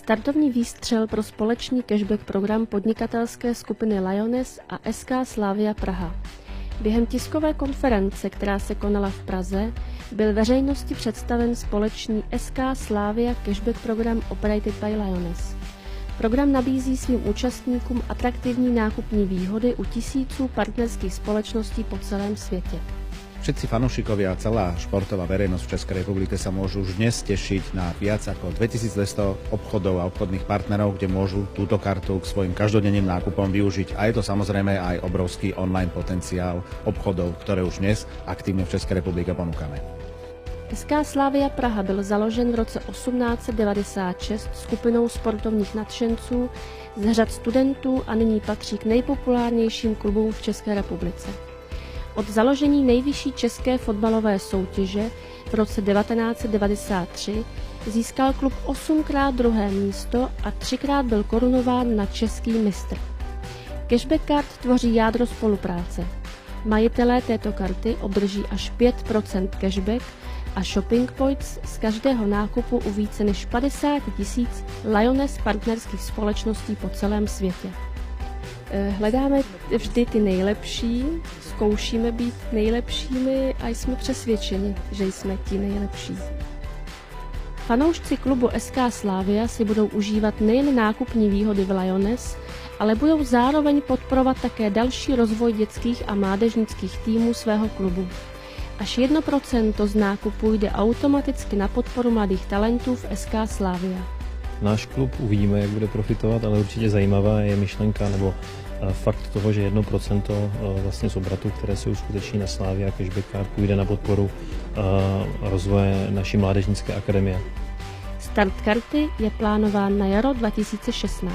Startovní výstřel pro společný cashback program podnikatelské skupiny Lyoness a SK Slavia Praha. Během tiskové konference, která se konala v Praze, byl veřejnosti představen společný SK Slavia cashback program operated by Lyoness. Program nabízí svým účastníkům atraktivní nákupní výhody u tisíců partnerských spoločností po celém světě. Všetci fanúšikovia a celá športová verejnosť v Českej republike sa môžu už dnes tešiť na viac ako 2200 obchodov a obchodných partnerov, kde môžu túto kartu k svojim každodenným nákupom využiť. A je to samozrejme aj obrovský online potenciál obchodov, ktoré už dnes aktívne v Českej republike ponúkame. SK Slavia Praha byl založen v roce 1896 skupinou sportovních nadšenců z řad studentů a nyní patří k nejpopulárnějším klubům v České republice. Od založení nejvyšší české fotbalové soutěže v roce 1993 získal klub 8krát druhé místo a 3krát byl korunován na český mistr. Cashback card tvoří jádro spolupráce. Majitelé této karty obdrží až 5% cashback a shopping points z každého nákupu u více než 50 000 Lyoness partnerských společností po celém světě. Hledáme vždy ty nejlepší, zkoušíme být nejlepšími a jsme přesvědčeni, že jsme ti nejlepší. Fanoušci klubu SK Slavia si budou užívat nejen nákupní výhody v Lyoness, ale budou zároveň podporovat také další rozvoj dětských a mládežnických týmů svého klubu. Až 1% z nákupu jde automaticky na podporu mladých talentů v SK Slavia. Náš klub uvidíme, jak bude profitovat, ale určitě zajímavá je myšlenka nebo fakt toho, že 1% vlastně z obratu, které se uskuteční na Slavia Cashback Card, půjde na podporu rozvoje naší mládežnické akademie. Start karty je plánován na jaro 2016.